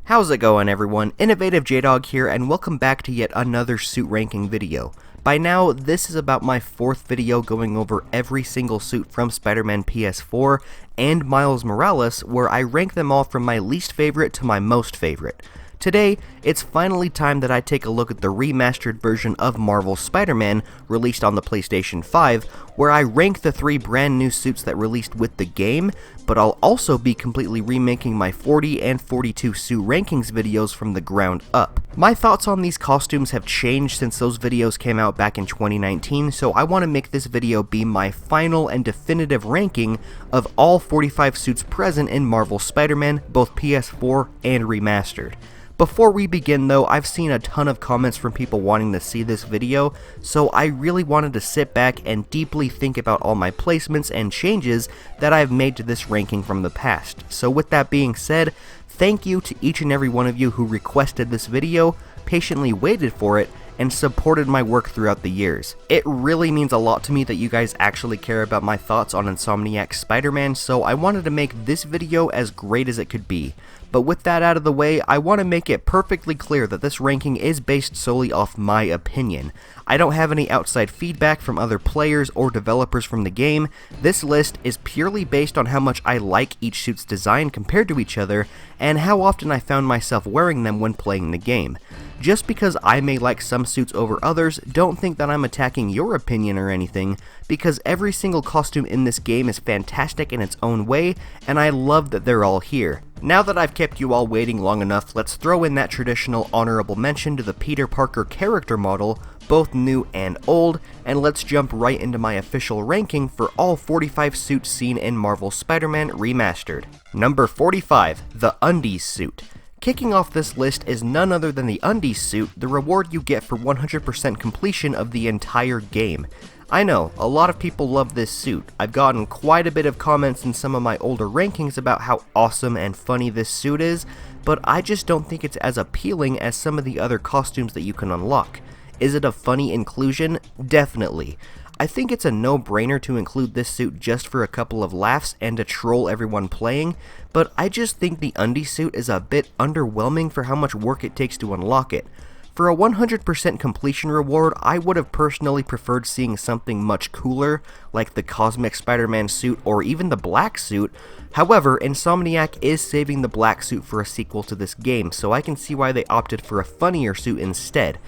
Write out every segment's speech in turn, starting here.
How's it going, everyone? InnovativeJdawg here, and welcome back to yet another suit ranking video. By now, this is about my fourth video going over every single suit from Spider-Man PS4 and Miles Morales, where I rank them all from my least favorite to my most favorite. Today, it's finally time that I take a look at the remastered version of Marvel's Spider-Man released on the PlayStation 5, where I rank the 3 brand new suits that released with the game, but I'll also be completely remaking my 40 and 42 suit rankings videos from the ground up. My thoughts on these costumes have changed since those videos came out back in 2019, so I want to make this video be my final and definitive ranking of all 45 suits present in Marvel's Spider-Man, both PS4 and Remastered. Before we begin though, I've seen a ton of comments from people wanting to see this video, so I really wanted to sit back and deeply think about all my placements and changes that I've made to this ranking from the past. So with that being said, thank you to each and every one of you who requested this video, patiently waited for it, and supported my work throughout the years. It really means a lot to me that you guys actually care about my thoughts on Insomniac's Spider-Man, so I wanted to make this video as great as it could be. But with that out of the way, I want to make it perfectly clear that this ranking is based solely off my opinion. I don't have any outside feedback from other players or developers from the game. This list is purely based on how much I like each suit's design compared to each other, and how often I found myself wearing them when playing the game. Just because I may like some suits over others, don't think that I'm attacking your opinion or anything, because every single costume in this game is fantastic in its own way, and I love that they're all here. Now that I've kept you all waiting long enough, let's throw in that traditional honorable mention to the Peter Parker character model, both new and old, and let's jump right into my official ranking for all 45 suits seen in Marvel's Spider-Man Remastered. Number 45, the Undies suit. Kicking off this list is none other than the Undies suit, the reward you get for 100% completion of the entire game. I know, a lot of people love this suit. I've gotten quite a bit of comments in some of my older rankings about how awesome and funny this suit is, but I just don't think it's as appealing as some of the other costumes that you can unlock. Is it a funny inclusion? Definitely. I think it's a no-brainer to include this suit just for a couple of laughs and to troll everyone playing, but I just think the Undies suit is a bit underwhelming for how much work it takes to unlock it. For a 100% completion reward, I would have personally preferred seeing something much cooler, like the Cosmic Spider-Man suit or even the Black suit. However, Insomniac is saving the Black suit for a sequel to this game, so I can see why they opted for a funnier suit instead.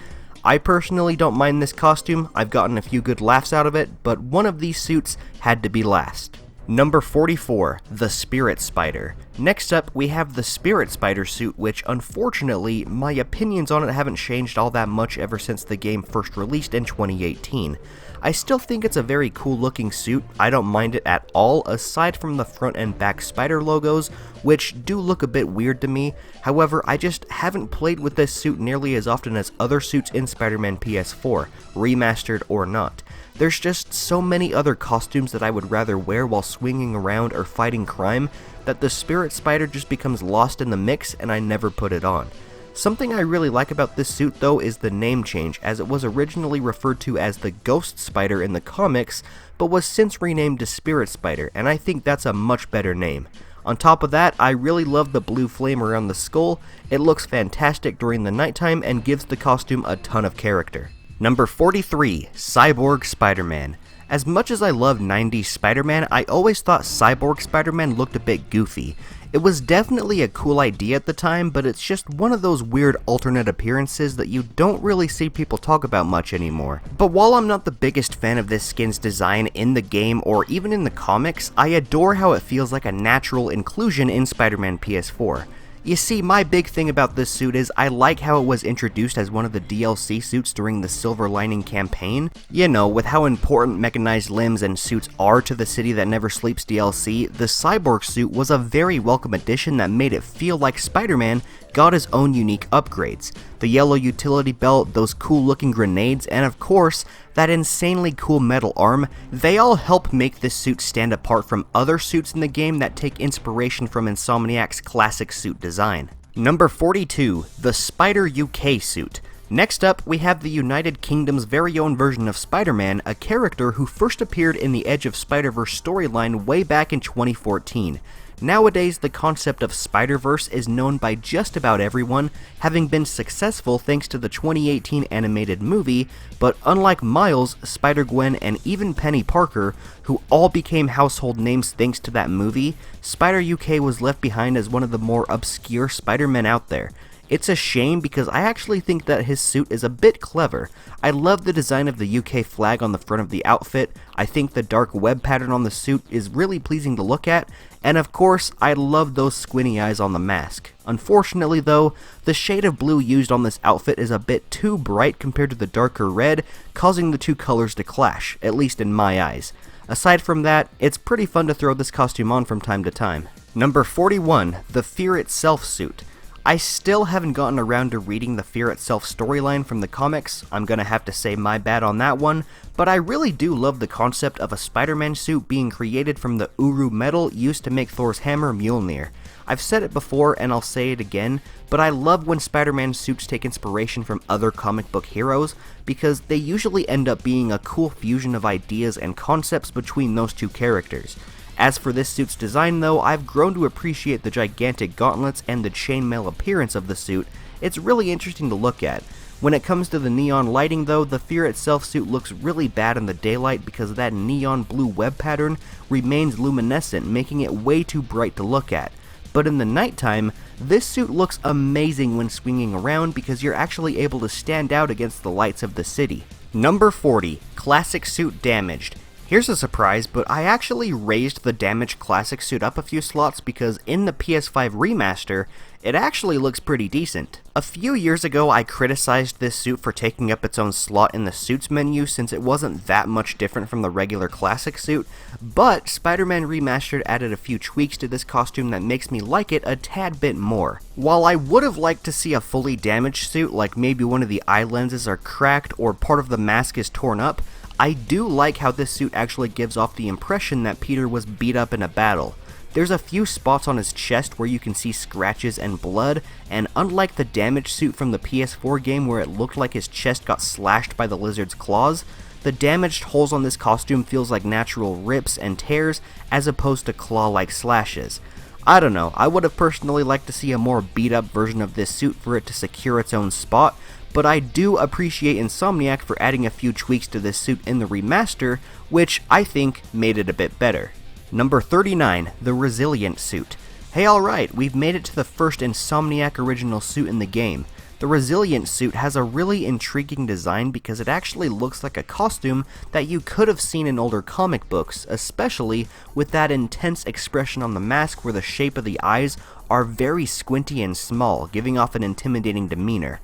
I personally don't mind this costume, I've gotten a few good laughs out of it, but one of these suits had to be last. Number 44, the Spirit Spider. Next up, we have the Spirit Spider suit, which unfortunately, my opinions on it haven't changed all that much ever since the game first released in 2018. I still think it's a very cool looking suit, I don't mind it at all aside from the front and back spider logos, which do look a bit weird to me. However, I just haven't played with this suit nearly as often as other suits in Spider-Man PS4, remastered or not. There's just so many other costumes that I would rather wear while swinging around or fighting crime that the Spirit Spider just becomes lost in the mix and I never put it on. Something I really like about this suit though is the name change, as it was originally referred to as the Ghost Spider in the comics, but was since renamed to Spirit Spider, and I think that's a much better name. On top of that, I really love the blue flame around the skull. It looks fantastic during the nighttime and gives the costume a ton of character. Number 43, Cyborg Spider-Man. As much as I love 90s Spider-Man, I always thought Cyborg Spider-Man looked a bit goofy. It was definitely a cool idea at the time, but it's just one of those weird alternate appearances that you don't really see people talk about much anymore. But while I'm not the biggest fan of this skin's design in the game or even in the comics, I adore how it feels like a natural inclusion in Spider-Man PS4. You see, my big thing about this suit is I like how it was introduced as one of the DLC suits during the Silver Lining campaign. You know, with how important mechanized limbs and suits are to the City That Never Sleeps DLC, the Cyborg suit was a very welcome addition that made it feel like Spider-Man got his own unique upgrades. The yellow utility belt, those cool looking grenades, and of course, that insanely cool metal arm, they all help make this suit stand apart from other suits in the game that take inspiration from Insomniac's classic suit design. Number 42, the Spider UK suit. Next up, we have the United Kingdom's very own version of Spider-Man, a character who first appeared in the Edge of Spider-Verse storyline way back in 2014. Nowadays, the concept of Spider-Verse is known by just about everyone, having been successful thanks to the 2018 animated movie, but unlike Miles, Spider-Gwen, and even Penny Parker, who all became household names thanks to that movie, Spider-UK was left behind as one of the more obscure Spider-Men out there. It's a shame because I actually think that his suit is a bit clever. I love the design of the UK flag on the front of the outfit, I think the dark web pattern on the suit is really pleasing to look at, and of course, I love those squinty eyes on the mask. Unfortunately though, the shade of blue used on this outfit is a bit too bright compared to the darker red, causing the two colors to clash, at least in my eyes. Aside from that, it's pretty fun to throw this costume on from time to time. Number 41, the Fear Itself suit. I still haven't gotten around to reading the Fear Itself storyline from the comics, I'm gonna have to say my bad on that one, but I really do love the concept of a Spider-Man suit being created from the Uru metal used to make Thor's hammer Mjolnir. I've said it before and I'll say it again, but I love when Spider-Man suits take inspiration from other comic book heroes, because they usually end up being a cool fusion of ideas and concepts between those two characters. As for this suit's design though, I've grown to appreciate the gigantic gauntlets and the chainmail appearance of the suit. It's really interesting to look at. When it comes to the neon lighting though, the Fear Itself suit looks really bad in the daylight because that neon blue web pattern remains luminescent, making it way too bright to look at. But in the nighttime, this suit looks amazing when swinging around because you're actually able to stand out against the lights of the city. Number 40, Classic Suit Damaged. Here's a surprise, but I actually raised the damaged classic suit up a few slots because in the PS5 remaster, it actually looks pretty decent. A few years ago, I criticized this suit for taking up its own slot in the suits menu since it wasn't that much different from the regular classic suit, but Spider-Man Remastered added a few tweaks to this costume that makes me like it a tad bit more. While I would have liked to see a fully damaged suit, like maybe one of the eye lenses are cracked or part of the mask is torn up, I do like how this suit actually gives off the impression that Peter was beat up in a battle. There's a few spots on his chest where you can see scratches and blood, and unlike the damaged suit from the PS4 game where it looked like his chest got slashed by the lizard's claws, the damaged holes on this costume feels like natural rips and tears as opposed to claw-like slashes. I don't know, I would have personally liked to see a more beat up version of this suit for it to secure its own spot, but I do appreciate Insomniac for adding a few tweaks to this suit in the remaster, which I think made it a bit better. Number 39, the Resilient suit. Hey alright, we've made it to the first Insomniac original suit in the game. The Resilient suit has a really intriguing design because it actually looks like a costume that you could have seen in older comic books, especially with that intense expression on the mask where the shape of the eyes are very squinty and small, giving off an intimidating demeanor.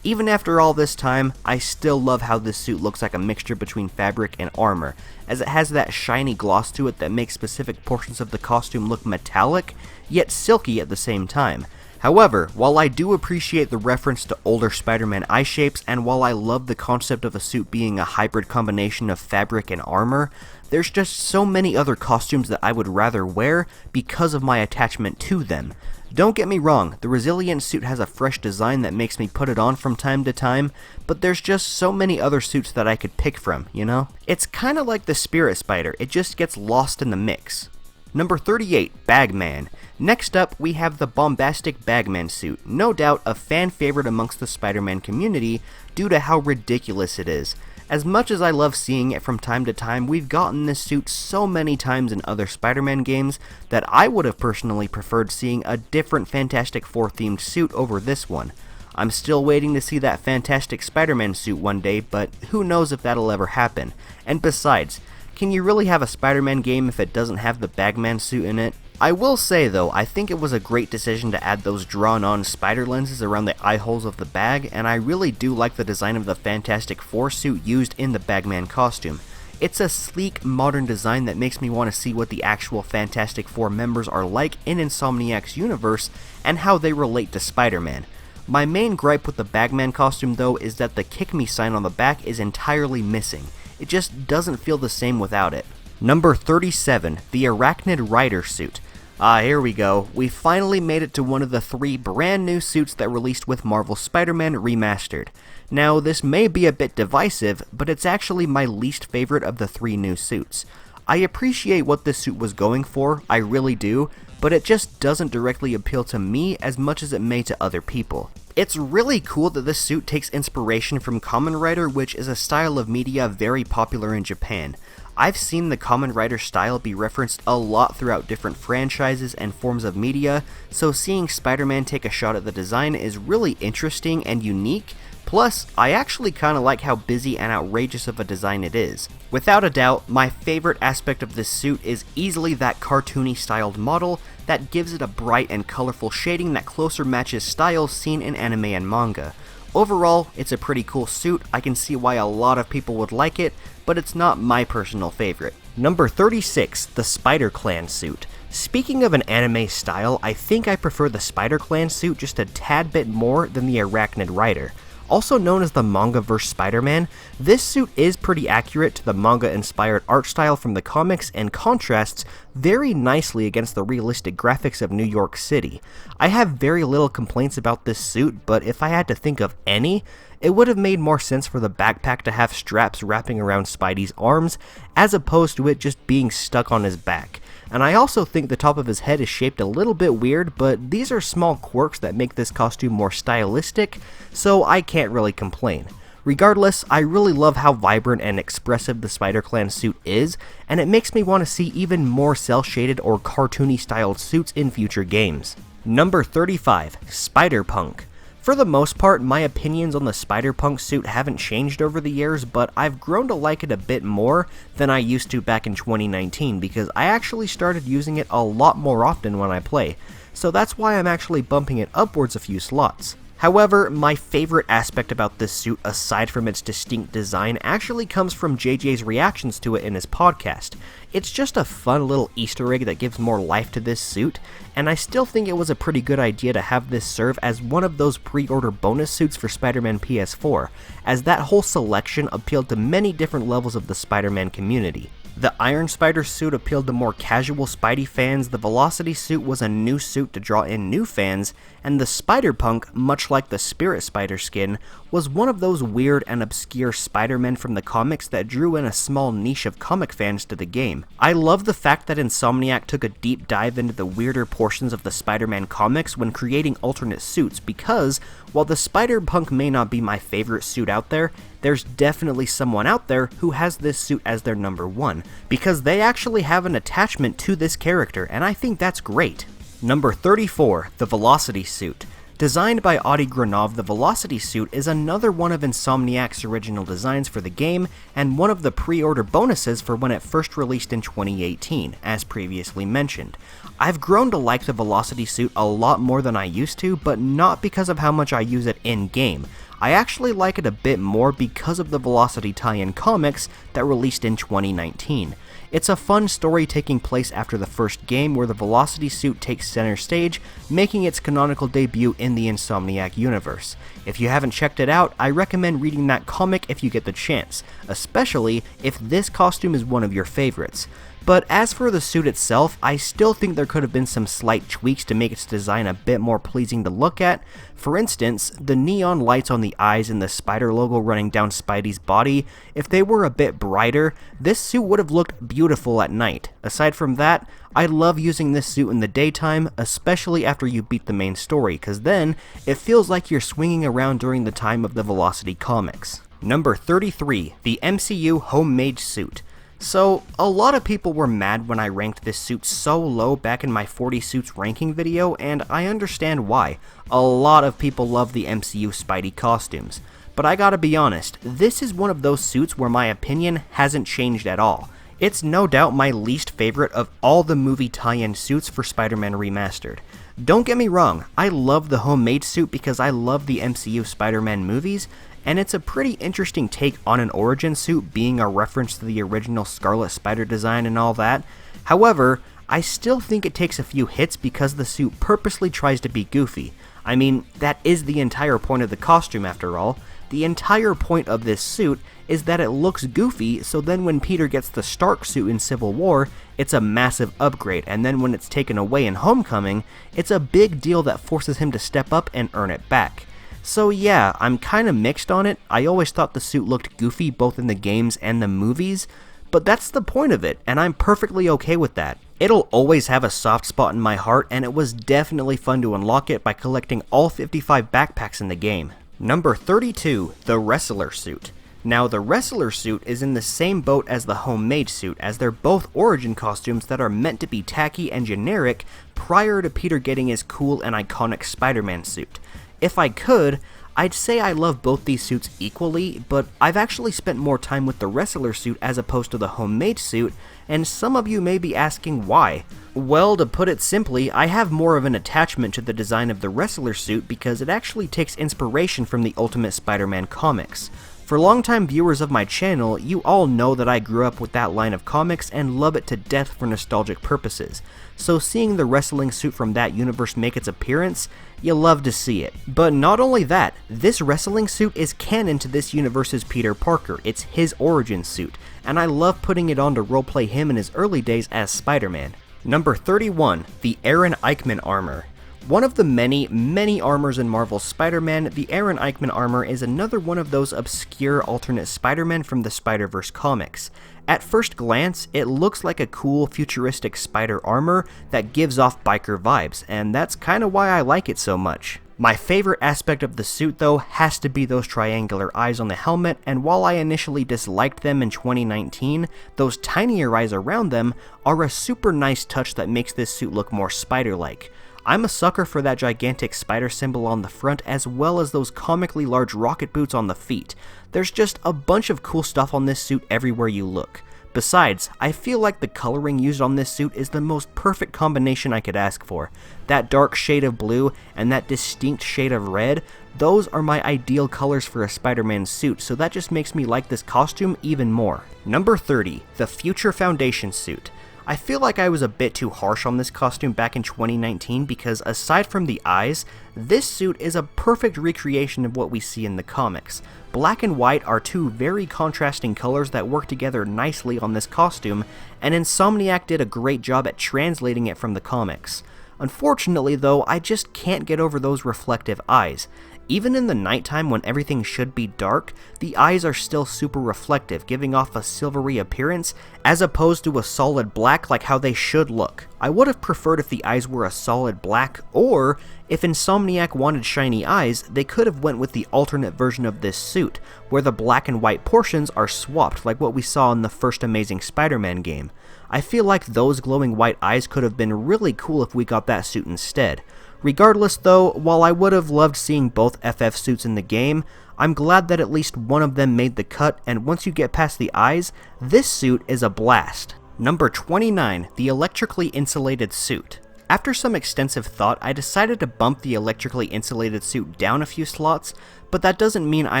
Even after all this time, I still love how this suit looks like a mixture between fabric and armor, as it has that shiny gloss to it that makes specific portions of the costume look metallic, yet silky at the same time. However, while I do appreciate the reference to older Spider-Man eye shapes, and while I love the concept of a suit being a hybrid combination of fabric and armor, there's just so many other costumes that I would rather wear because of my attachment to them. Don't get me wrong, the Resilient suit has a fresh design that makes me put it on from time to time, but there's just so many other suits that I could pick from, you know? It's kinda like the Spirit Spider, it just gets lost in the mix. Number 38, Bagman. Next up, we have the bombastic Bagman suit, no doubt a fan favorite amongst the Spider-Man community due to how ridiculous it is. As much as I love seeing it from time to time, we've gotten this suit so many times in other Spider-Man games that I would have personally preferred seeing a different Fantastic Four themed suit over this one. I'm still waiting to see that Fantastic Spider-Man suit one day, but who knows if that'll ever happen. And besides, can you really have a Spider-Man game if it doesn't have the Bagman suit in it? I will say though, I think it was a great decision to add those drawn-on spider lenses around the eye holes of the bag, and I really do like the design of the Fantastic Four suit used in the Bagman costume. It's a sleek, modern design that makes me want to see what the actual Fantastic Four members are like in Insomniac's universe, and how they relate to Spider-Man. My main gripe with the Bagman costume though is that the Kick Me sign on the back is entirely missing. It just doesn't feel the same without it. Number 37, the Arachnid Rider suit. Here we go. We finally made it to one of the 3 brand new suits that released with Marvel's Spider-Man Remastered. Now, this may be a bit divisive, but it's actually my least favorite of the 3 new suits. I appreciate what this suit was going for, I really do, but it just doesn't directly appeal to me as much as it may to other people. It's really cool that this suit takes inspiration from Kamen Rider, which is a style of media very popular in Japan. I've seen the Kamen Rider style be referenced a lot throughout different franchises and forms of media, so seeing Spider-Man take a shot at the design is really interesting and unique. Plus, I actually kinda like how busy and outrageous of a design it is. Without a doubt, my favorite aspect of this suit is easily that cartoony styled model that gives it a bright and colorful shading that closer matches styles seen in anime and manga. Overall, it's a pretty cool suit. I can see why a lot of people would like it, but it's not my personal favorite. Number 36, the Spider Clan suit. Speaking of an anime style, I think I prefer the Spider Clan suit just a tad bit more than the Arachnid Rider. Also known as the manga-verse Spider-Man, this suit is pretty accurate to the manga-inspired art style from the comics and contrasts very nicely against the realistic graphics of New York City. I have very little complaints about this suit, but if I had to think of any, it would have made more sense for the backpack to have straps wrapping around Spidey's arms, as opposed to it just being stuck on his back. And I also think the top of his head is shaped a little bit weird, but these are small quirks that make this costume more stylistic, so I can't really complain. Regardless, I really love how vibrant and expressive the Spider Clan suit is, and it makes me want to see even more cel-shaded or cartoony styled suits in future games. Number 35, Spider-Punk. For the most part, my opinions on the Spider-Punk suit haven't changed over the years, but I've grown to like it a bit more than I used to back in 2019 because I actually started using it a lot more often when I play, so that's why I'm actually bumping it upwards a few slots. However, my favorite aspect about this suit, aside from its distinct design, actually comes from JJ's reactions to it in his podcast. It's just a fun little Easter egg that gives more life to this suit, and I still think it was a pretty good idea to have this serve as one of those pre-order bonus suits for Spider-Man PS4, as that whole selection appealed to many different levels of the Spider-Man community. The Iron Spider suit appealed to more casual Spidey fans, the Velocity suit was a new suit to draw in new fans, and the Spider-Punk, much like the Spirit Spider skin, was one of those weird and obscure Spider-Men from the comics that drew in a small niche of comic fans to the game. I love the fact that Insomniac took a deep dive into the weirder portions of the Spider-Man comics when creating alternate suits because, while the Spider-Punk may not be my favorite suit out there, there's definitely someone out there who has this suit as their number one, because they actually have an attachment to this character, and I think that's great. Number 34, the Velocity suit. Designed by Adi Granov, the Velocity suit is another one of Insomniac's original designs for the game, and one of the pre-order bonuses for when it first released in 2018, as previously mentioned. I've grown to like the Velocity suit a lot more than I used to, but not because of how much I use it in-game. I actually like it a bit more because of the Velocity tie-in comics that released in 2019. It's a fun story taking place after the first game where the Velocity suit takes center stage, making its canonical debut in the Insomniac universe. If you haven't checked it out, I recommend reading that comic if you get the chance, especially if this costume is one of your favorites. But as for the suit itself, I still think there could have been some slight tweaks to make its design a bit more pleasing to look at. For instance, the neon lights on the eyes and the spider logo running down Spidey's body, if they were a bit brighter, this suit would have looked beautiful at night. Aside from that, I love using this suit in the daytime, especially after you beat the main story, cause then it feels like you're swinging around during the time of the Velocity comics. Number 33, the MCU homemade suit. So, a lot of people were mad when I ranked this suit so low back in my 40 suits ranking video, and I understand why. A lot of people love the MCU Spidey costumes. But I gotta be honest, this is one of those suits where my opinion hasn't changed at all. It's no doubt my least favorite of all the movie tie-in suits for Spider-Man Remastered. Don't get me wrong, I love the homemade suit because I love the MCU Spider-Man movies, and it's a pretty interesting take on an origin suit being a reference to the original Scarlet Spider design and all that. However, I still think it takes a few hits because the suit purposely tries to be goofy. I mean, that is the entire point of the costume after all. The entire point of this suit is that it looks goofy, so then when Peter gets the Stark suit in Civil War, it's a massive upgrade, and then when it's taken away in Homecoming, it's a big deal that forces him to step up and earn it back. So yeah, I'm kinda mixed on it. I always thought the suit looked goofy both in the games and the movies, but that's the point of it, and I'm perfectly okay with that. It'll always have a soft spot in my heart, and it was definitely fun to unlock it by collecting all 55 backpacks in the game. Number 32, the Wrestler Suit. Now, the Wrestler Suit is in the same boat as the Homemade Suit, as they're both origin costumes that are meant to be tacky and generic prior to Peter getting his cool and iconic Spider-Man suit. If I could, I'd say I love both these suits equally, but I've actually spent more time with the Wrestler Suit as opposed to the Homemade Suit, and some of you may be asking why. Well, to put it simply, I have more of an attachment to the design of the Wrestler Suit because it actually takes inspiration from the Ultimate Spider-Man comics. For longtime viewers of my channel, you all know that I grew up with that line of comics and love it to death for nostalgic purposes, so seeing the wrestling suit from that universe make its appearance, you love to see it. But not only that, this wrestling suit is canon to this universe's Peter Parker. It's his origin suit, and I love putting it on to roleplay him in his early days as Spider-Man. Number 31, the Aaron Eichmann armor. One of the many armors in Marvel's Spider-Man, the Aaron Eichmann armor is another one of those obscure alternate Spider-Man from the Spider-Verse comics. At first glance, it looks like a cool futuristic spider armor that gives off biker vibes, and that's kinda why I like it so much. My favorite aspect of the suit though has to be those triangular eyes on the helmet, and while I initially disliked them in 2019, those tinier eyes around them are a super nice touch that makes this suit look more spider-like. I'm a sucker for that gigantic spider symbol on the front as well as those comically large rocket boots on the feet. There's just a bunch of cool stuff on this suit everywhere you look. Besides, I feel like the coloring used on this suit is the most perfect combination I could ask for. That dark shade of blue and that distinct shade of red, those are my ideal colors for a Spider-Man suit, so that just makes me like this costume even more. Number 30, the Future Foundation suit. I feel like I was a bit too harsh on this costume back in 2019 because aside from the eyes, this suit is a perfect recreation of what we see in the comics. Black and white are two very contrasting colors that work together nicely on this costume, and Insomniac did a great job at translating it from the comics. Unfortunately though, I just can't get over those reflective eyes. Even in the nighttime when everything should be dark, the eyes are still super reflective, giving off a silvery appearance, as opposed to a solid black like how they should look. I would have preferred if the eyes were a solid black, or if Insomniac wanted shiny eyes, they could have went with the alternate version of this suit, where the black and white portions are swapped like what we saw in the first Amazing Spider-Man game. I feel like those glowing white eyes could have been really cool if we got that suit instead. Regardless though, while I would have loved seeing both FF suits in the game, I'm glad that at least one of them made the cut, and once you get past the eyes, this suit is a blast. Number 29, the Electrically Insulated Suit. After some extensive thought, I decided to bump the electrically insulated suit down a few slots, but that doesn't mean I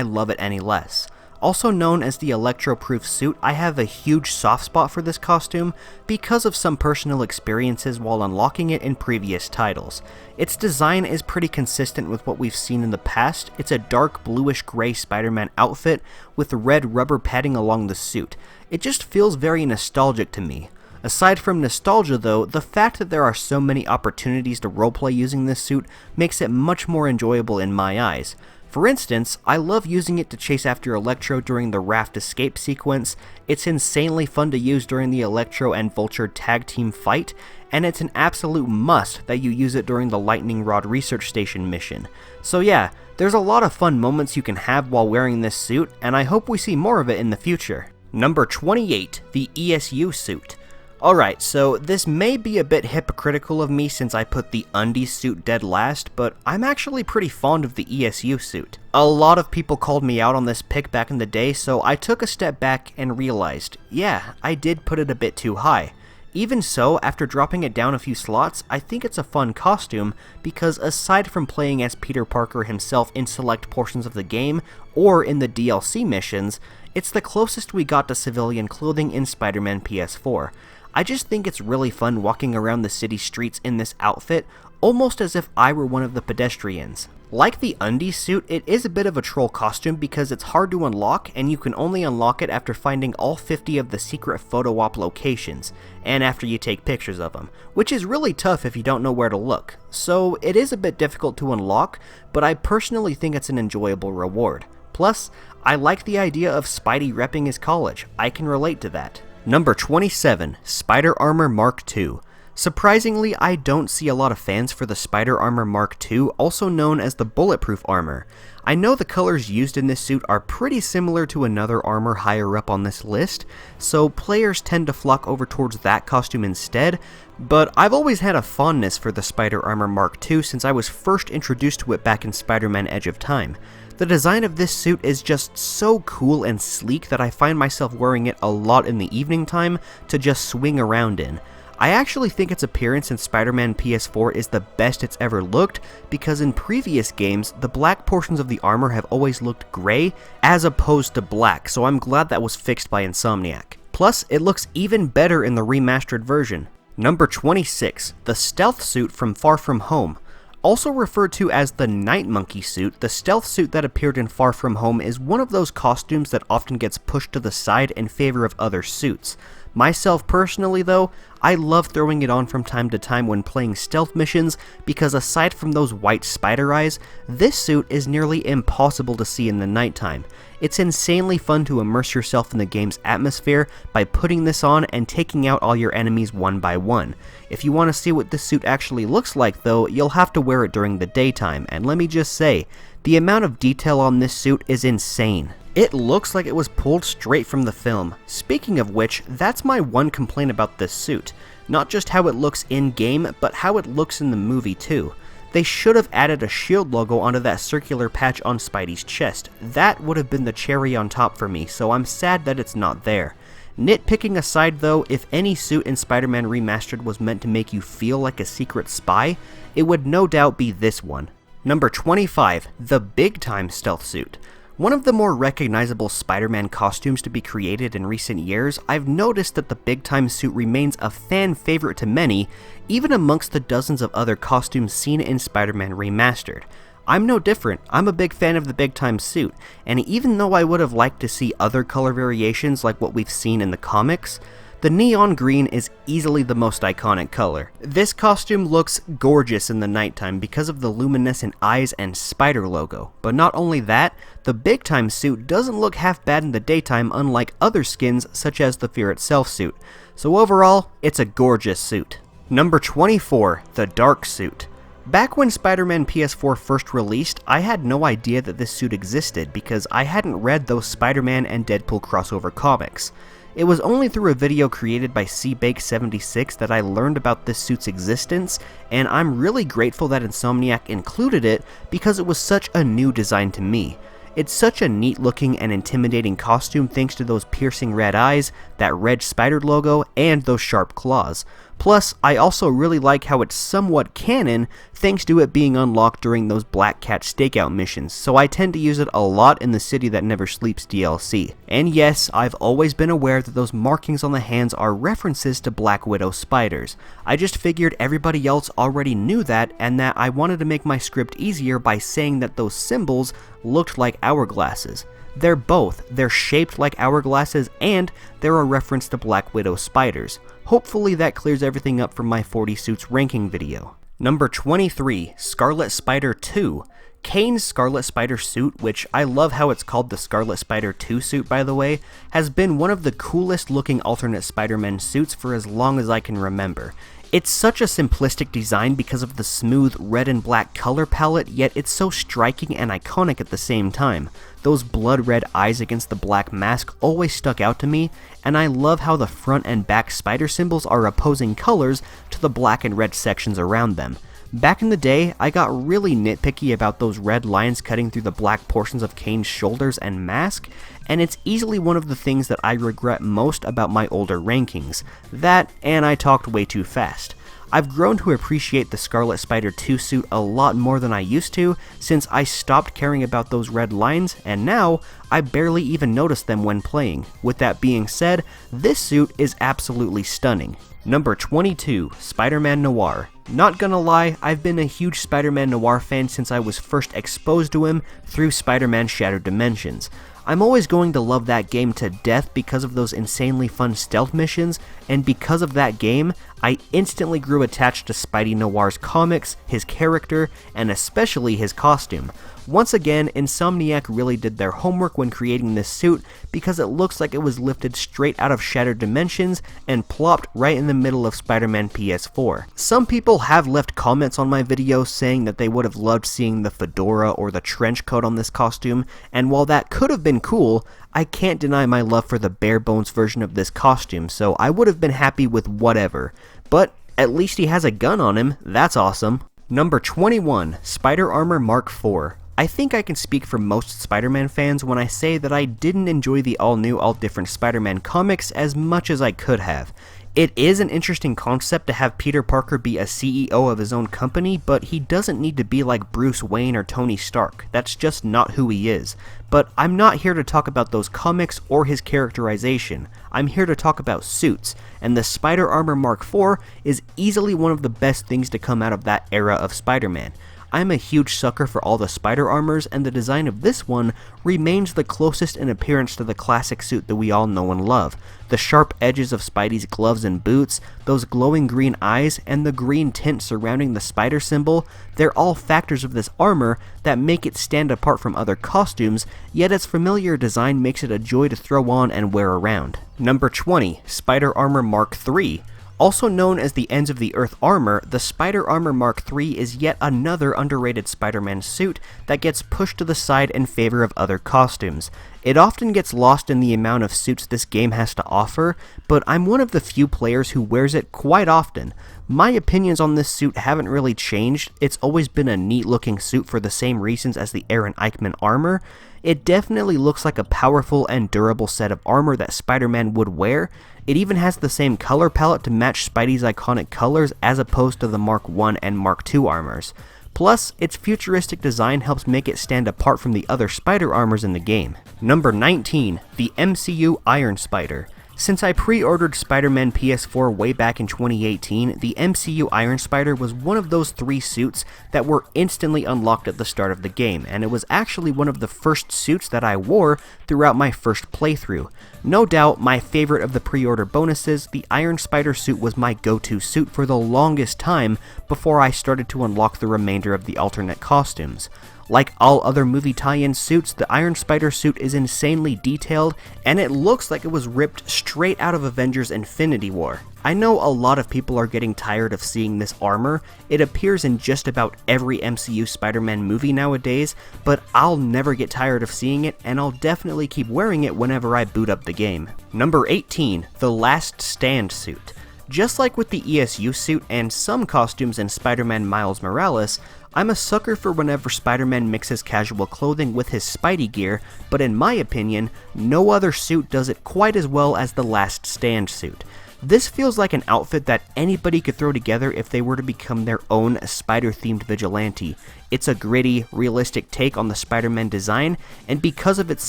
love it any less. Also known as the Electro-Proof suit, I have a huge soft spot for this costume because of some personal experiences while unlocking it in previous titles. Its design is pretty consistent with what we've seen in the past. It's a dark bluish-gray Spider-Man outfit with red rubber padding along the suit. It just feels very nostalgic to me. Aside from nostalgia though, the fact that there are so many opportunities to roleplay using this suit makes it much more enjoyable in my eyes. For instance, I love using it to chase after Electro during the raft escape sequence, it's insanely fun to use during the Electro and Vulture tag team fight, and it's an absolute must that you use it during the Lightning Rod research station mission. So yeah, there's a lot of fun moments you can have while wearing this suit, and I hope we see more of it in the future. Number 28, the ESU suit. Alright, so this may be a bit hypocritical of me since I put the Undies suit dead last, but I'm actually pretty fond of the ESU suit. A lot of people called me out on this pick back in the day, so I took a step back and realized, yeah, I did put it a bit too high. Even so, after dropping it down a few slots, I think it's a fun costume because aside from playing as Peter Parker himself in select portions of the game or in the DLC missions, it's the closest we got to civilian clothing in Spider-Man PS4. I just think it's really fun walking around the city streets in this outfit, almost as if I were one of the pedestrians. Like the Undies suit, it is a bit of a troll costume because it's hard to unlock and you can only unlock it after finding all 50 of the secret photo op locations, and after you take pictures of them, which is really tough if you don't know where to look. So it is a bit difficult to unlock, but I personally think it's an enjoyable reward. Plus, I like the idea of Spidey repping his college. I can relate to that. Number 27, Spider Armor Mark II. Surprisingly, I don't see a lot of fans for the Spider Armor Mark II, also known as the Bulletproof Armor. I know the colors used in this suit are pretty similar to another armor higher up on this list, so players tend to flock over towards that costume instead, but I've always had a fondness for the Spider Armor Mark II since I was first introduced to it back in Spider-Man Edge of Time. The design of this suit is just so cool and sleek that I find myself wearing it a lot in the evening time to just swing around in. I actually think its appearance in Spider-Man PS4 is the best it's ever looked, because in previous games, the black portions of the armor have always looked gray, as opposed to black, so I'm glad that was fixed by Insomniac. Plus, it looks even better in the remastered version. Number 26, the Stealth Suit from Far From Home. Also referred to as the Night Monkey suit, the stealth suit that appeared in Far From Home is one of those costumes that often gets pushed to the side in favor of other suits. Myself personally though, I love throwing it on from time to time when playing stealth missions because aside from those white spider eyes, this suit is nearly impossible to see in the nighttime. It's insanely fun to immerse yourself in the game's atmosphere by putting this on and taking out all your enemies one by one. If you want to see what this suit actually looks like though, you'll have to wear it during the daytime, and let me just say, the amount of detail on this suit is insane. It looks like it was pulled straight from the film. Speaking of which, that's my one complaint about this suit. Not just how it looks in-game, but how it looks in the movie too. They should have added a shield logo onto that circular patch on Spidey's chest. That would have been the cherry on top for me, so I'm sad that it's not there. Nitpicking aside though, if any suit in Spider-Man Remastered was meant to make you feel like a secret spy, it would no doubt be this one. Number 25, the Big Time Stealth Suit. One of the more recognizable Spider-Man costumes to be created in recent years, I've noticed that the Big Time suit remains a fan favorite to many, even amongst the dozens of other costumes seen in Spider-Man Remastered. I'm no different, I'm a big fan of the Big Time suit, and even though I would have liked to see other color variations like what we've seen in the comics, the neon green is easily the most iconic color. This costume looks gorgeous in the nighttime because of the luminescent eyes and spider logo, but not only that, the Big Time suit doesn't look half bad in the daytime unlike other skins such as the Fear Itself suit. So overall, it's a gorgeous suit. Number 24, the Dark Suit. Back when Spider-Man PS4 first released, I had no idea that this suit existed because I hadn't read those Spider-Man and Deadpool crossover comics. It was only through a video created by cbake76 that I learned about this suit's existence, and I'm really grateful that Insomniac included it because it was such a new design to me. It's such a neat looking and intimidating costume thanks to those piercing red eyes, that red spider logo, and those sharp claws. Plus, I also really like how it's somewhat canon thanks to it being unlocked during those Black Cat stakeout missions, so I tend to use it a lot in the City That Never Sleeps DLC. And yes, I've always been aware that those markings on the hands are references to Black Widow spiders. I just figured everybody else already knew that, and that I wanted to make my script easier by saying that those symbols looked like hourglasses. They're both. They're shaped like hourglasses, and they're a reference to Black Widow spiders. Hopefully that clears everything up from my 40 suits ranking video. Number 23, Scarlet Spider 2. Kane's Scarlet Spider suit, which I love how it's called the Scarlet Spider 2 suit by the way, has been one of the coolest looking alternate Spider-Man suits for as long as I can remember. It's such a simplistic design because of the smooth red and black color palette, yet it's so striking and iconic at the same time. Those blood red eyes against the black mask always stuck out to me, and I love how the front and back spider symbols are opposing colors to the black and red sections around them. Back in the day, I got really nitpicky about those red lines cutting through the black portions of Kane's shoulders and mask, and it's easily one of the things that I regret most about my older rankings. That, and I talked way too fast. I've grown to appreciate the Scarlet Spider 2 suit a lot more than I used to since I stopped caring about those red lines, and now I barely even notice them when playing. With that being said, this suit is absolutely stunning. Number 22, Spider-Man Noir. Not gonna lie, I've been a huge Spider-Man Noir fan since I was first exposed to him through Spider-Man Shattered Dimensions. I'm always going to love that game to death because of those insanely fun stealth missions, and because of that game, I instantly grew attached to Spidey Noir's comics, his character, and especially his costume. Once again, Insomniac really did their homework when creating this suit because it looks like it was lifted straight out of Shattered Dimensions and plopped right in the middle of Spider-Man PS4. Some people have left comments on my video saying that they would have loved seeing the fedora or the trench coat on this costume, and while that could have been cool, I can't deny my love for the bare bones version of this costume, so I would have been happy with whatever. But at least he has a gun on him, that's awesome. Number 21, Spider Armor Mark IV. I think I can speak for most Spider-Man fans when I say that I didn't enjoy the all-new, all-different Spider-Man comics as much as I could have. It is an interesting concept to have Peter Parker be a CEO of his own company, but he doesn't need to be like Bruce Wayne or Tony Stark. That's just not who he is. But I'm not here to talk about those comics or his characterization. I'm here to talk about suits, and the Spider Armor Mark IV is easily one of the best things to come out of that era of Spider-Man. I'm a huge sucker for all the spider armors, and the design of this one remains the closest in appearance to the classic suit that we all know and love. The sharp edges of Spidey's gloves and boots, those glowing green eyes, and the green tint surrounding the spider symbol, they're all factors of this armor that make it stand apart from other costumes, yet its familiar design makes it a joy to throw on and wear around. Number 20, Spider Armor Mark III. Also known as the Ends of the Earth armor, the Spider Armor Mark III is yet another underrated Spider-Man suit that gets pushed to the side in favor of other costumes. It often gets lost in the amount of suits this game has to offer, but I'm one of the few players who wears it quite often. My opinions on this suit haven't really changed. It's always been a neat looking suit for the same reasons as the Aaron Eichmann armor. It definitely looks like a powerful and durable set of armor that Spider-Man would wear. It even has the same color palette to match Spidey's iconic colors as opposed to the Mark I and Mark II armors. Plus, its futuristic design helps make it stand apart from the other spider armors in the game. Number 19, the MCU Iron Spider. Since I pre-ordered Spider-Man PS4 way back in 2018, the MCU Iron Spider was one of those 3 suits that were instantly unlocked at the start of the game, and it was actually one of the first suits that I wore throughout my first playthrough. No doubt, my favorite of the pre-order bonuses, the Iron Spider suit was my go-to suit for the longest time before I started to unlock the remainder of the alternate costumes. Like all other movie tie-in suits, the Iron Spider suit is insanely detailed, and it looks like it was ripped straight out of Avengers Infinity War. I know a lot of people are getting tired of seeing this armor. It appears in just about every MCU Spider-Man movie nowadays, but I'll never get tired of seeing it, and I'll definitely keep wearing it whenever I boot up the game. Number 18, the Last Stand suit. Just like with the ESU suit and some costumes in Spider-Man Miles Morales, I'm a sucker for whenever Spider-Man mixes casual clothing with his Spidey gear, but in my opinion, no other suit does it quite as well as the Last Stand suit. This feels like an outfit that anybody could throw together if they were to become their own spider-themed vigilante. It's a gritty, realistic take on the Spider-Man design, and because of its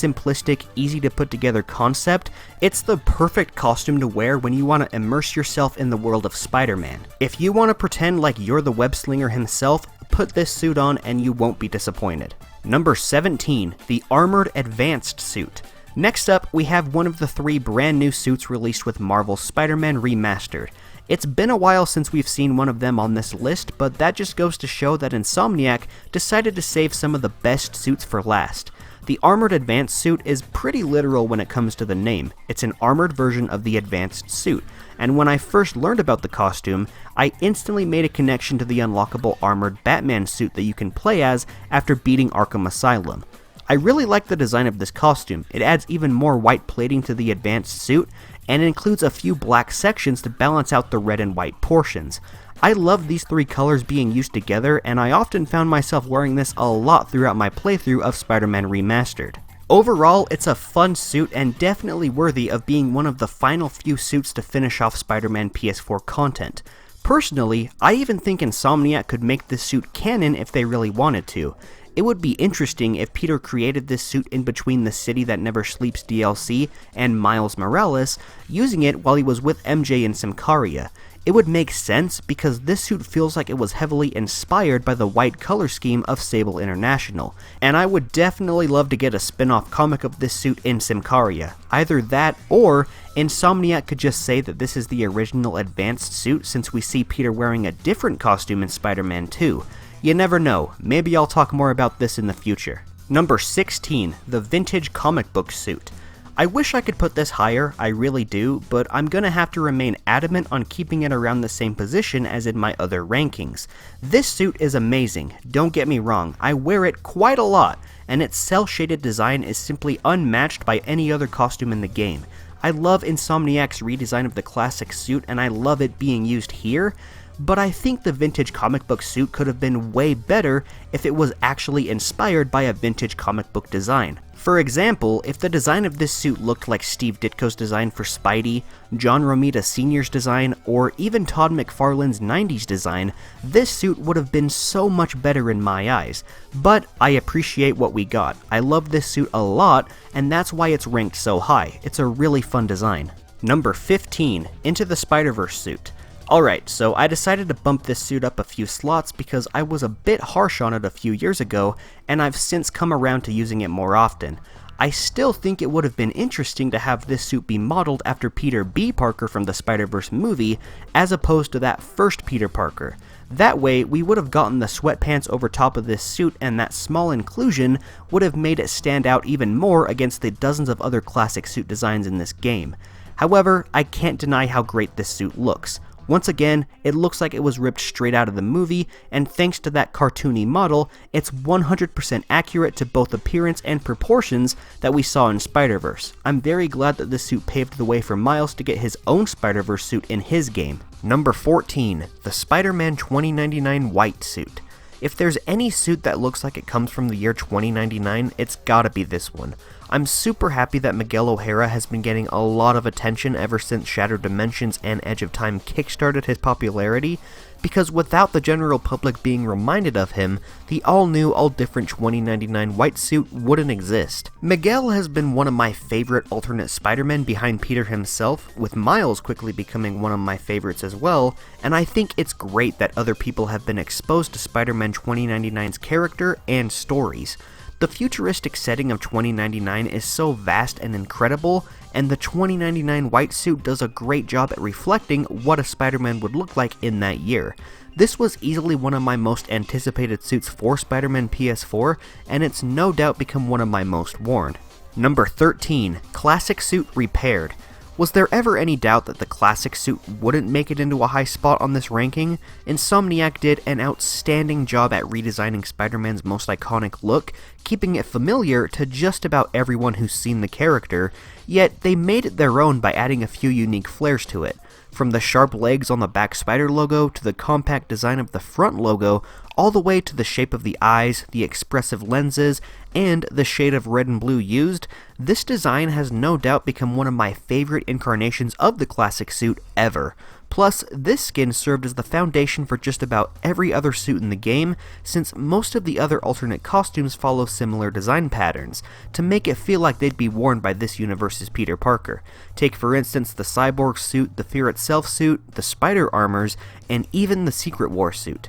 simplistic, easy-to-put-together concept, it's the perfect costume to wear when you want to immerse yourself in the world of Spider-Man. If you want to pretend like you're the web-slinger himself, put this suit on and you won't be disappointed. Number 17, the Armored Advanced suit. Next up, we have one of the 3 brand new suits released with Marvel's Spider-Man Remastered. It's been a while since we've seen one of them on this list, but that just goes to show that Insomniac decided to save some of the best suits for last. The Armored Advanced suit is pretty literal when it comes to the name. It's an armored version of the Advanced suit, and when I first learned about the costume, I instantly made a connection to the unlockable armored Batman suit that you can play as after beating Arkham Asylum. I really like the design of this costume. It adds even more white plating to the Advanced suit, and it includes a few black sections to balance out the red and white portions. I love these 3 colors being used together, and I often found myself wearing this a lot throughout my playthrough of Spider-Man Remastered. Overall, it's a fun suit and definitely worthy of being one of the final few suits to finish off Spider-Man PS4 content. Personally, I even think Insomniac could make this suit canon if they really wanted to. It would be interesting if Peter created this suit in between the City That Never Sleeps DLC and Miles Morales, using it while he was with MJ in Symkaria. It would make sense because this suit feels like it was heavily inspired by the white color scheme of Sable International, and I would definitely love to get a spin-off comic of this suit in Symkaria. Either that, or Insomniac could just say that this is the original Advanced suit since we see Peter wearing a different costume in Spider-Man 2. You never know, maybe I'll talk more about this in the future. Number 16, the vintage comic book suit. I wish I could put this higher, I really do, but I'm gonna have to remain adamant on keeping it around the same position as in my other rankings. This suit is amazing, don't get me wrong, I wear it quite a lot, and its cel-shaded design is simply unmatched by any other costume in the game. I love Insomniac's redesign of the classic suit, and I love it being used here, but I think the vintage comic book suit could have been way better if it was actually inspired by a vintage comic book design. For example, if the design of this suit looked like Steve Ditko's design for Spidey, John Romita Sr.'s design, or even Todd McFarlane's 90s design, this suit would have been so much better in my eyes. But I appreciate what we got. I love this suit a lot, and that's why it's ranked so high. It's a really fun design. Number 15, Into the Spider-Verse suit. Alright, so I decided to bump this suit up a few slots because I was a bit harsh on it a few years ago, and I've since come around to using it more often. I still think it would have been interesting to have this suit be modeled after Peter B. Parker from the Spider-Verse movie, as opposed to that first Peter Parker. That way, we would have gotten the sweatpants over top of this suit, and that small inclusion would have made it stand out even more against the dozens of other classic suit designs in this game. However, I can't deny how great this suit looks. Once again, it looks like it was ripped straight out of the movie, and thanks to that cartoony model, it's 100% accurate to both appearance and proportions that we saw in Spider-Verse. I'm very glad that this suit paved the way for Miles to get his own Spider-Verse suit in his game. Number 14, the Spider-Man 2099 white suit. If there's any suit that looks like it comes from the year 2099, it's gotta be this one. I'm super happy that Miguel O'Hara has been getting a lot of attention ever since Shattered Dimensions and Edge of Time kickstarted his popularity, because without the general public being reminded of him, the all-new, all-different 2099 white suit wouldn't exist. Miguel has been one of my favorite alternate Spider-Men behind Peter himself, with Miles quickly becoming one of my favorites as well, and I think it's great that other people have been exposed to Spider-Man 2099's character and stories. The futuristic setting of 2099 is so vast and incredible, and the 2099 white suit does a great job at reflecting what a Spider-Man would look like in that year. This was easily one of my most anticipated suits for Spider-Man PS4, and it's no doubt become one of my most worn. Number 13, Classic Suit Repaired. Was there ever any doubt that the classic suit wouldn't make it into a high spot on this ranking? Insomniac did an outstanding job at redesigning Spider-Man's most iconic look, keeping it familiar to just about everyone who's seen the character, yet they made it their own by adding a few unique flares to it. From the sharp legs on the back Spider logo, to the compact design of the front logo, all the way to the shape of the eyes, the expressive lenses, and the shade of red and blue used, this design has no doubt become one of my favorite incarnations of the classic suit ever. Plus, this skin served as the foundation for just about every other suit in the game, since most of the other alternate costumes follow similar design patterns, to make it feel like they'd be worn by this universe's Peter Parker. Take for instance the Cyborg suit, the Fear Itself suit, the Spider Armors, and even the Secret War suit.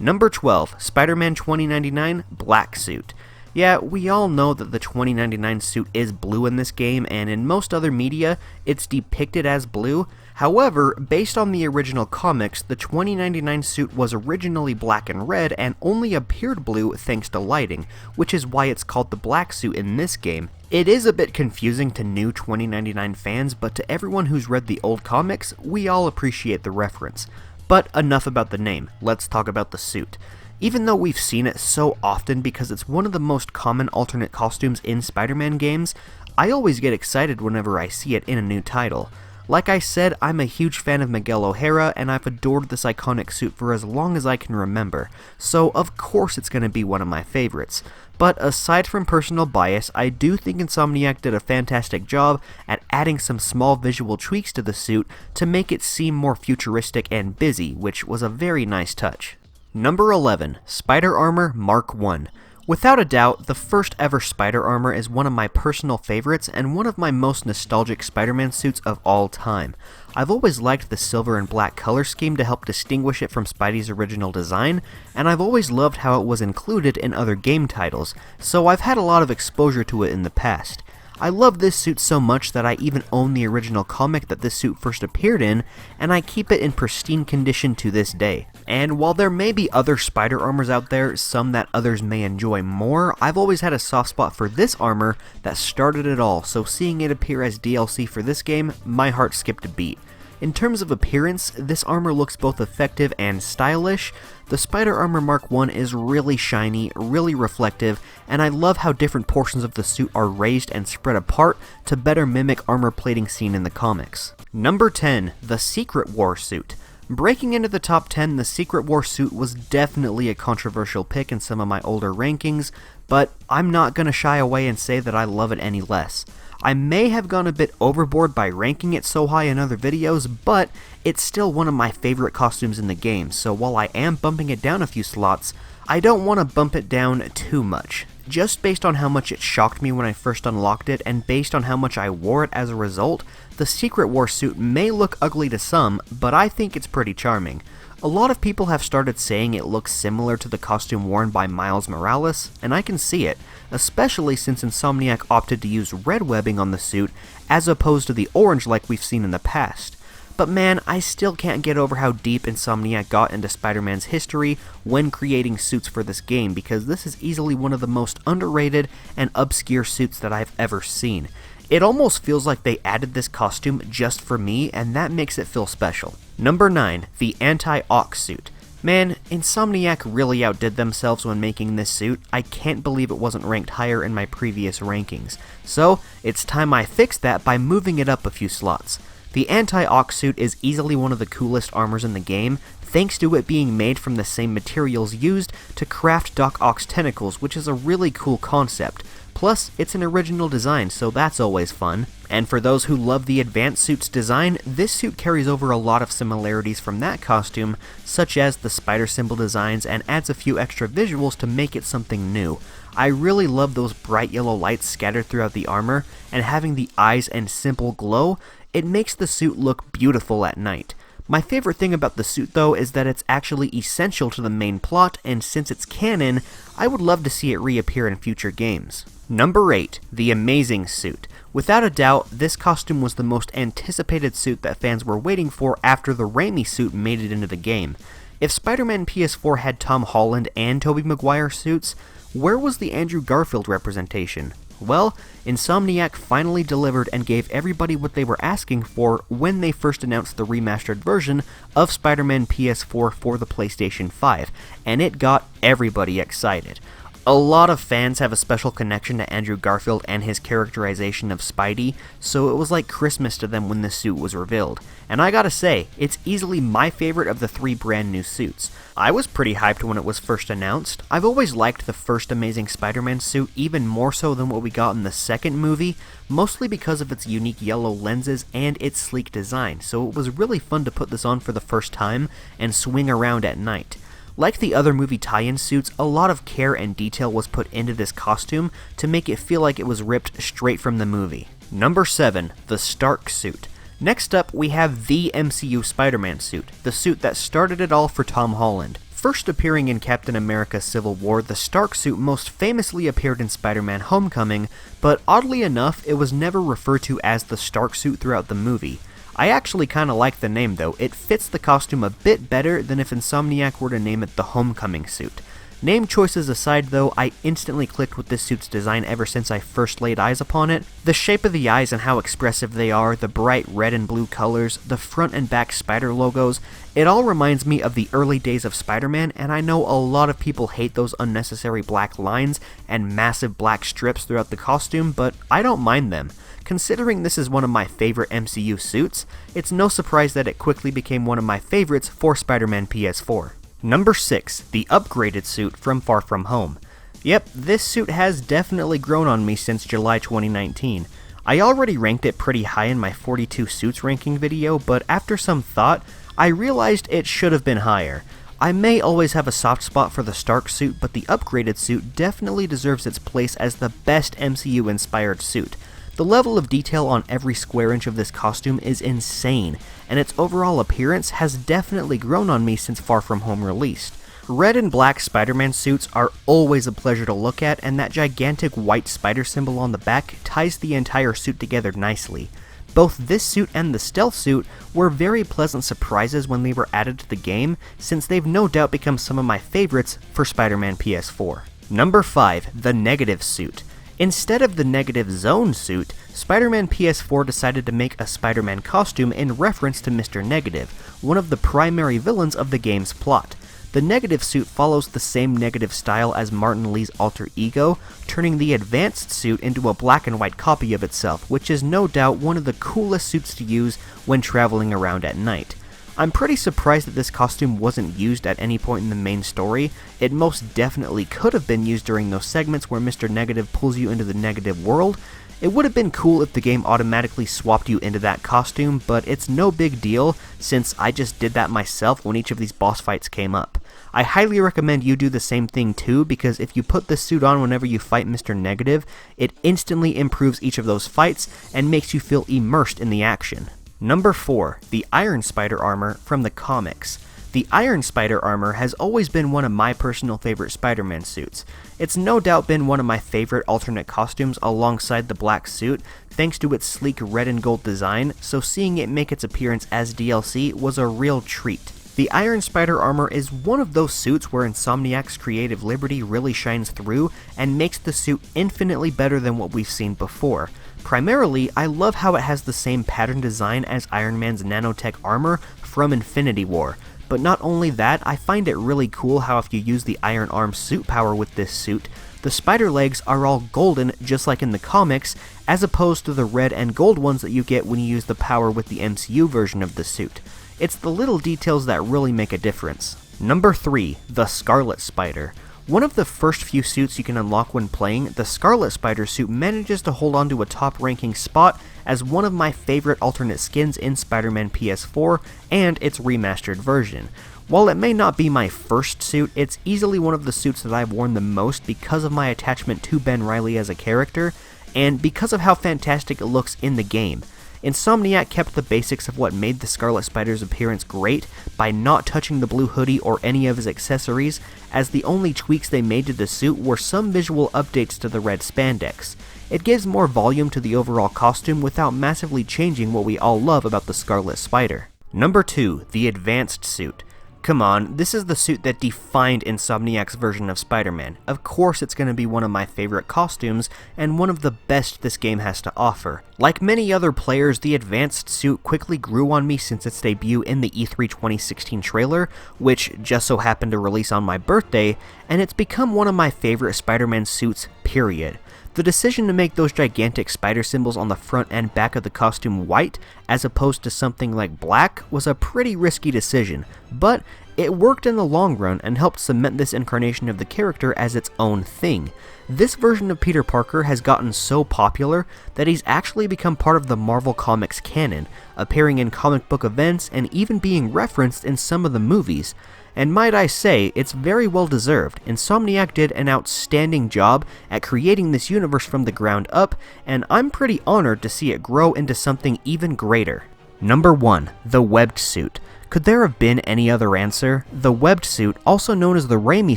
Number 12, Spider-Man 2099 Black Suit. Yeah, we all know that the 2099 suit is blue in this game, and in most other media, it's depicted as blue. However, based on the original comics, the 2099 suit was originally black and red and only appeared blue thanks to lighting, which is why it's called the Black Suit in this game. It is a bit confusing to new 2099 fans, but to everyone who's read the old comics, we all appreciate the reference. But enough about the name, let's talk about the suit. Even though we've seen it so often because it's one of the most common alternate costumes in Spider-Man games, I always get excited whenever I see it in a new title. Like I said, I'm a huge fan of Miguel O'Hara, and I've adored this iconic suit for as long as I can remember, so of course it's going to be one of my favorites. But aside from personal bias, I do think Insomniac did a fantastic job at adding some small visual tweaks to the suit to make it seem more futuristic and busy, which was a very nice touch. Number 11, Spider Armor Mark I. Without a doubt, the first ever Spider Armor is one of my personal favorites and one of my most nostalgic Spider-Man suits of all time. I've always liked the silver and black color scheme to help distinguish it from Spidey's original design, and I've always loved how it was included in other game titles, so I've had a lot of exposure to it in the past. I love this suit so much that I even own the original comic that this suit first appeared in, and I keep it in pristine condition to this day. And while there may be other spider armors out there, some that others may enjoy more, I've always had a soft spot for this armor that started it all, so seeing it appear as DLC for this game, my heart skipped a beat. In terms of appearance, this armor looks both effective and stylish. The Spider Armor Mark I is really shiny, really reflective, and I love how different portions of the suit are raised and spread apart to better mimic armor plating seen in the comics. Number 10, the Secret War suit. Breaking into the top 10, the Secret War suit was definitely a controversial pick in some of my older rankings, but I'm not gonna shy away and say that I love it any less. I may have gone a bit overboard by ranking it so high in other videos, but it's still one of my favorite costumes in the game, so while I am bumping it down a few slots, I don't want to bump it down too much. Just based on how much it shocked me when I first unlocked it, and based on how much I wore it as a result, the Secret War suit may look ugly to some, but I think it's pretty charming. A lot of people have started saying it looks similar to the costume worn by Miles Morales, and I can see it, especially since Insomniac opted to use red webbing on the suit as opposed to the orange like we've seen in the past. But man, I still can't get over how deep Insomniac got into Spider-Man's history when creating suits for this game, because this is easily one of the most underrated and obscure suits that I've ever seen. It almost feels like they added this costume just for me, and that makes it feel special. Number 9, the Anti-Ox suit. Man, Insomniac really outdid themselves when making this suit. I can't believe it wasn't ranked higher in my previous rankings. So, it's time I fix that by moving it up a few slots. The Anti-Ox suit is easily one of the coolest armors in the game, thanks to it being made from the same materials used to craft Doc Ock's tentacles, which is a really cool concept. Plus, it's an original design, so that's always fun. And for those who love the advanced suit's design, this suit carries over a lot of similarities from that costume, such as the spider symbol designs, and adds a few extra visuals to make it something new. I really love those bright yellow lights scattered throughout the armor, and having the eyes and simple glow, it makes the suit look beautiful at night. My favorite thing about the suit though is that it's actually essential to the main plot, and since it's canon, I would love to see it reappear in future games. Number 8, the Amazing Suit. Without a doubt, this costume was the most anticipated suit that fans were waiting for after the Raimi suit made it into the game. If Spider-Man PS4 had Tom Holland and Tobey Maguire suits, where was the Andrew Garfield representation? Well, Insomniac finally delivered and gave everybody what they were asking for when they first announced the remastered version of Spider-Man PS4 for the PlayStation 5, and it got everybody excited. A lot of fans have a special connection to Andrew Garfield and his characterization of Spidey, so it was like Christmas to them when this suit was revealed. And I gotta say, it's easily my favorite of the 3 brand new suits. I was pretty hyped when it was first announced. I've always liked the first Amazing Spider-Man suit even more so than what we got in the second movie, mostly because of its unique yellow lenses and its sleek design, so it was really fun to put this on for the first time and swing around at night. Like the other movie tie-in suits, a lot of care and detail was put into this costume to make it feel like it was ripped straight from the movie. Number 7, the Stark suit. Next up, we have the MCU Spider-Man suit, the suit that started it all for Tom Holland. First appearing in Captain America Civil War, the Stark suit most famously appeared in Spider-Man Homecoming, but oddly enough, it was never referred to as the Stark suit throughout the movie. I actually kinda like the name though, it fits the costume a bit better than if Insomniac were to name it the Homecoming suit. Name choices aside though, I instantly clicked with this suit's design ever since I first laid eyes upon it. The shape of the eyes and how expressive they are, the bright red and blue colors, the front and back spider logos, it all reminds me of the early days of Spider-Man, and I know a lot of people hate those unnecessary black lines and massive black strips throughout the costume, but I don't mind them. Considering this is one of my favorite MCU suits, it's no surprise that it quickly became one of my favorites for Spider-Man PS4. Number 6, the upgraded suit from Far From Home. Yep, this suit has definitely grown on me since July 2019. I already ranked it pretty high in my 42 suits ranking video, but after some thought, I realized it should have been higher. I may always have a soft spot for the Stark suit, but the upgraded suit definitely deserves its place as the best MCU-inspired suit. The level of detail on every square inch of this costume is insane, and its overall appearance has definitely grown on me since Far From Home released. Red and black Spider-Man suits are always a pleasure to look at, and that gigantic white spider symbol on the back ties the entire suit together nicely. Both this suit and the stealth suit were very pleasant surprises when they were added to the game, since they've no doubt become some of my favorites for Spider-Man PS4. Number 5. The Negative Suit. Instead of the Negative Zone suit, Spider-Man PS4 decided to make a Spider-Man costume in reference to Mr. Negative, one of the primary villains of the game's plot. The Negative suit follows the same negative style as Martin Li's alter ego, turning the Advanced suit into a black and white copy of itself, which is no doubt one of the coolest suits to use when traveling around at night. I'm pretty surprised that this costume wasn't used at any point in the main story. It most definitely could have been used during those segments where Mr. Negative pulls you into the negative world. It would have been cool if the game automatically swapped you into that costume, but it's no big deal since I just did that myself when each of these boss fights came up. I highly recommend you do the same thing too, because if you put this suit on whenever you fight Mr. Negative, it instantly improves each of those fights and makes you feel immersed in the action. Number 4. The Iron Spider armor from the comics. The Iron Spider armor has always been one of my personal favorite Spider-Man suits. It's no doubt been one of my favorite alternate costumes alongside the black suit, thanks to its sleek red and gold design, so seeing it make its appearance as DLC was a real treat. The Iron Spider armor is one of those suits where Insomniac's creative liberty really shines through and makes the suit infinitely better than what we've seen before. Primarily, I love how it has the same pattern design as Iron Man's nanotech armor from Infinity War. But not only that, I find it really cool how if you use the Iron Arm suit power with this suit, the spider legs are all golden just like in the comics, as opposed to the red and gold ones that you get when you use the power with the MCU version of the suit. It's the little details that really make a difference. Number 3. The Scarlet Spider. One of the first few suits you can unlock when playing, the Scarlet Spider suit manages to hold on to a top-ranking spot as one of my favorite alternate skins in Spider-Man PS4 and its remastered version. While it may not be my first suit, it's easily one of the suits that I've worn the most because of my attachment to Ben Reilly as a character, and because of how fantastic it looks in the game. Insomniac kept the basics of what made the Scarlet Spider's appearance great by not touching the blue hoodie or any of his accessories, as the only tweaks they made to the suit were some visual updates to the red spandex. It gives more volume to the overall costume without massively changing what we all love about the Scarlet Spider. Number 2. The Advanced Suit. Come on, this is the suit that defined Insomniac's version of Spider-Man. Of course it's going to be one of my favorite costumes, and one of the best this game has to offer. Like many other players, the Advanced Suit quickly grew on me since its debut in the E3 2016 trailer, which just so happened to release on my birthday, and it's become one of my favorite Spider-Man suits, period. The decision to make those gigantic spider symbols on the front and back of the costume white, as opposed to something like black, was a pretty risky decision, but it worked in the long run and helped cement this incarnation of the character as its own thing. This version of Peter Parker has gotten so popular that he's actually become part of the Marvel Comics canon, appearing in comic book events and even being referenced in some of the movies. And might I say, it's very well deserved. Insomniac did an outstanding job at creating this universe from the ground up, and I'm pretty honored to see it grow into something even greater. Number 1. The Webbed Suit. Could there have been any other answer? The Webbed Suit, also known as the Raimi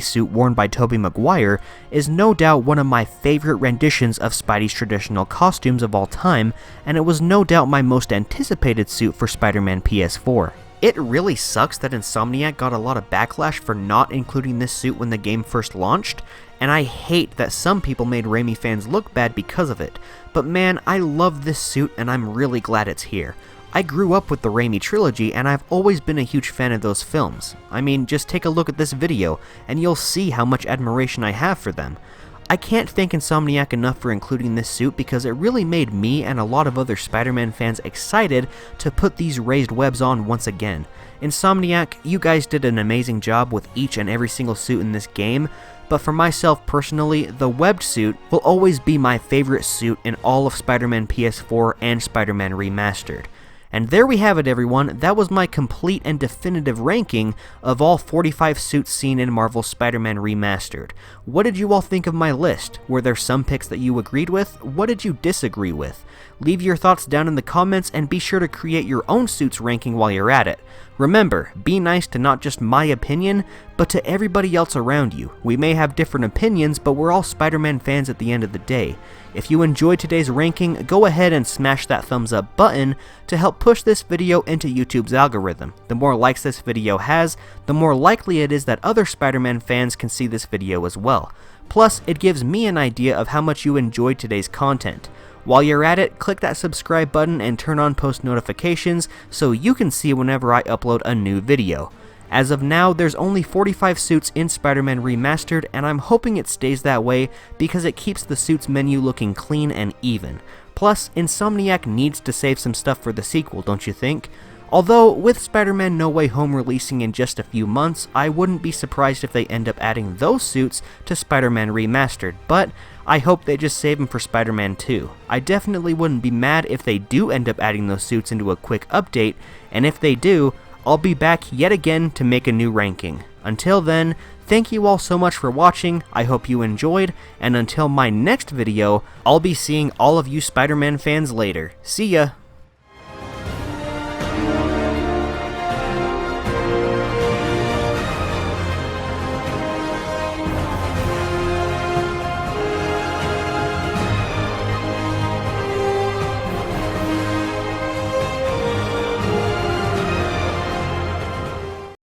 suit worn by Tobey Maguire, is no doubt one of my favorite renditions of Spidey's traditional costumes of all time, and it was no doubt my most anticipated suit for Spider-Man PS4. It really sucks that Insomniac got a lot of backlash for not including this suit when the game first launched, and I hate that some people made Raimi fans look bad because of it, but man, I love this suit and I'm really glad it's here. I grew up with the Raimi trilogy and I've always been a huge fan of those films. I mean, just take a look at this video and you'll see how much admiration I have for them. I can't thank Insomniac enough for including this suit because it really made me and a lot of other Spider-Man fans excited to put these raised webs on once again. Insomniac, you guys did an amazing job with each and every single suit in this game, but for myself personally, the webbed suit will always be my favorite suit in all of Spider-Man PS4 and Spider-Man Remastered. And there we have it, everyone. That was my complete and definitive ranking of all 45 suits seen in Marvel's Spider-Man Remastered. What did you all think of my list? Were there some picks that you agreed with? What did you disagree with? Leave your thoughts down in the comments and be sure to create your own suits ranking while you're at it. Remember, be nice to not just my opinion, but to everybody else around you. We may have different opinions, but we're all Spider-Man fans at the end of the day. If you enjoyed today's ranking, go ahead and smash that thumbs up button to help push this video into YouTube's algorithm. The more likes this video has, the more likely it is that other Spider-Man fans can see this video as well. Plus, it gives me an idea of how much you enjoyed today's content. While you're at it, click that subscribe button and turn on post notifications so you can see whenever I upload a new video. As of now, there's only 45 suits in Spider-Man Remastered, and I'm hoping it stays that way because it keeps the suits menu looking clean and even. Plus, Insomniac needs to save some stuff for the sequel, don't you think? Although, with Spider-Man No Way Home releasing in just a few months, I wouldn't be surprised if they end up adding those suits to Spider-Man Remastered, but I hope they just save them for Spider-Man 2. I definitely wouldn't be mad if they do end up adding those suits into a quick update, and if they do, I'll be back yet again to make a new ranking. Until then, thank you all so much for watching, I hope you enjoyed, and until my next video, I'll be seeing all of you Spider-Man fans later. See ya!